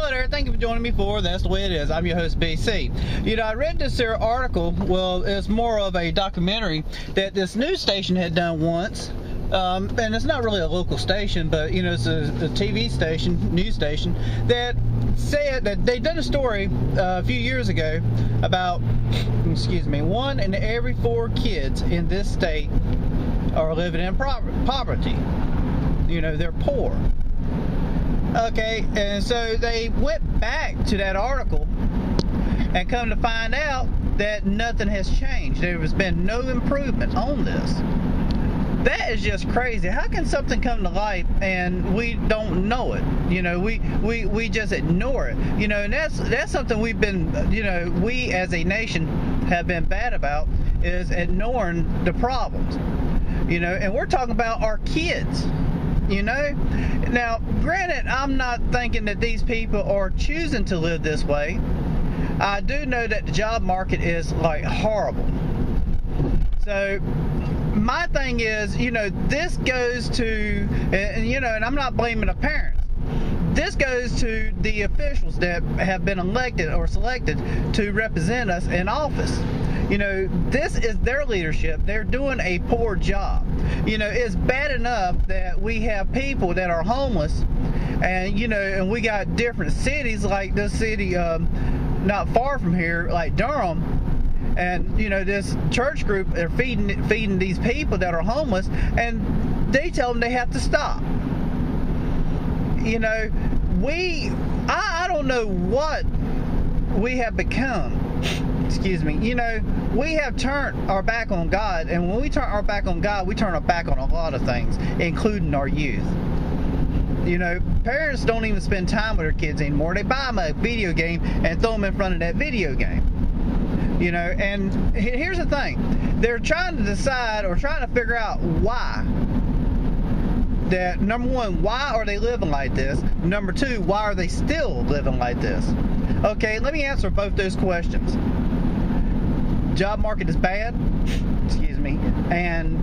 Hello there, thank you for joining me for That's the Way It Is. I'm your host, BC. You know, I read this here article, well, it's more of a documentary that this news station had done once. And it's not really a local station, but, you know, it's a TV station, news station, that said that they done a story a few years ago about, 1 in every 4 kids in this state are living in poverty. You know, they're poor. Okay, and so they went back to that article and come to find out that nothing has changed. There has been no improvement on this. That is just crazy. How can something come to light and we don't know it? You know, we just ignore it. You know, and that's something we've been, you know, we as a nation have been bad about, is ignoring the problems. You know, and we're talking about our kids. You know, now granted, I'm not thinking that these people are choosing to live this way. I do know that the job market is like horrible. So my thing is, you know, this goes to, and you know, and I'm not blaming the parents. This goes to the officials that have been elected or selected to represent us in office. You know, this is their leadership. They're doing a poor job. You know, it's bad enough that we have people that are homeless, and you know, and we got different cities like this city not far from here, like Durham, and you know, this church group are feeding these people that are homeless, and they tell them they have to stop. You know, I don't know what we have become. Excuse me. You know, we have turned our back on God, and when we turn our back on God, we turn our back on a lot of things, including our youth. You know, parents don't even spend time with their kids anymore. They buy them a video game and throw them in front of that video game. You know, and here's the thing. They're trying to decide or trying to figure out why. That, number one, why are they living like this? Number two, why are they still living like this? Okay, let me answer both those questions. Job market is bad, excuse me, and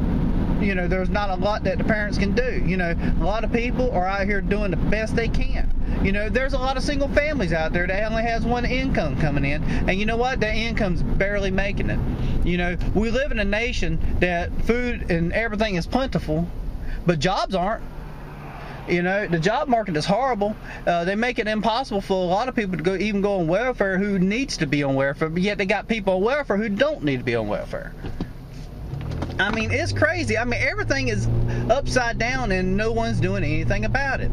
you know, there's not a lot that the parents can do. You know, a lot of people are out here doing the best they can. You know, there's a lot of single families out there that only has one income coming in, and you know what, that income's barely making it. You know, we live in a nation that food and everything is plentiful, but jobs aren't. You know, the job market is horrible. They make it impossible for a lot of people to even go on welfare who needs to be on welfare, but yet they got people on welfare who don't need to be on welfare. I mean, it's crazy. I mean, everything is upside down and no one's doing anything about it.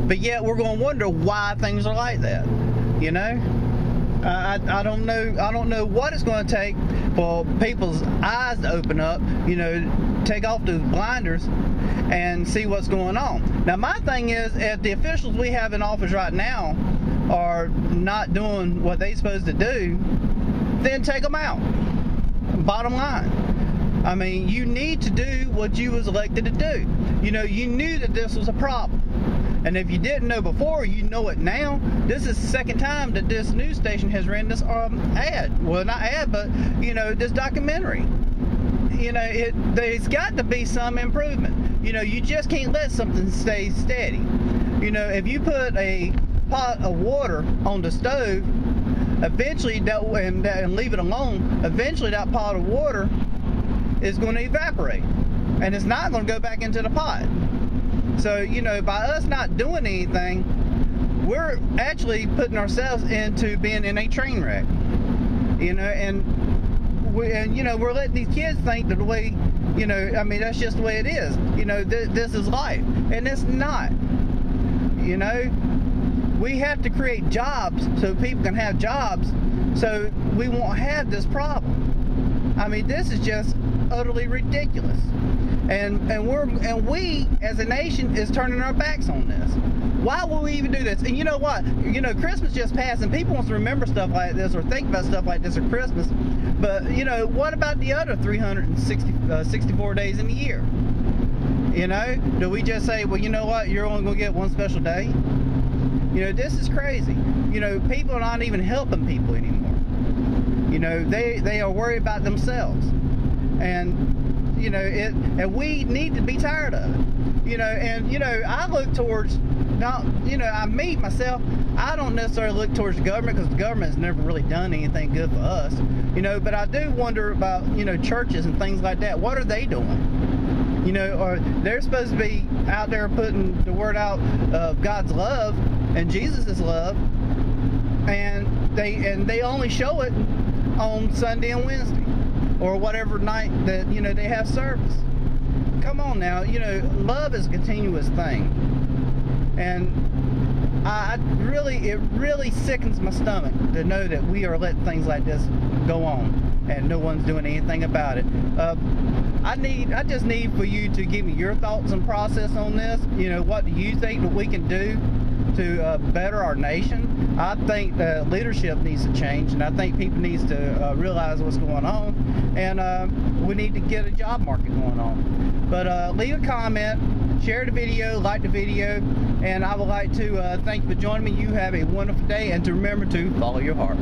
But yet we're going to wonder why things are like that. You know? I don't know. I don't know what it's going to take for people's eyes to open up, you know, take off those blinders and see what's going on. Now, my thing is, if the officials we have in office right now are not doing what they're supposed to do, then take them out. Bottom line. I mean, you need to do what you was elected to do. You know, you knew that this was a problem. And if you didn't know before, you know it now. This is the second time that this news station has ran this ad. Well, not ad, but, you know, this documentary. You know, there's got to be some improvement. You know, you just can't let something stay steady. You know, if you put a pot of water on the stove, eventually, and leave it alone, eventually that pot of water is going to evaporate. And it's not going to go back into the pot. So, you know, by us not doing anything, we're actually putting ourselves into being in a train wreck. You know, and you know, we're letting these kids think that the way, you know, I mean, that's just the way it is. You know, this is life. And it's not. You know, we have to create jobs so people can have jobs so we won't have this problem. I mean, this is just utterly ridiculous. And we as a nation is turning our backs on this. Why would we even do this? And you know what? You know, Christmas just passed, and people want to remember stuff like this or think about stuff like this at Christmas. But you know, what about the other 364 days in the year? You know, do we just say, well, you know what? You're only going to get one special day? You know, this is crazy. You know, people are not even helping people anymore. You know, they are worried about themselves. And you know, and we need to be tired of it. You know, and you know, I look towards now, I meet myself, I don't necessarily look towards the government because the government's never really done anything good for us, but I do wonder about, churches and things like that. What are they doing? Or they're supposed to be out there putting the word out of God's love and Jesus' love, and they only show it on Sunday and Wednesday, or whatever night that, they have service. Come on now, love is a continuous thing. And it really sickens my stomach to know that we are letting things like this go on and no one's doing anything about it. I just need for you to give me your thoughts and process on this. What do you think that we can do to better our nation? I think leadership needs to change, and I think people need to realize what's going on, and we need to get a job market going on. But leave a comment, share the video, like the video, and I would like to thank you for joining me. You have a wonderful day, and to remember to follow your heart.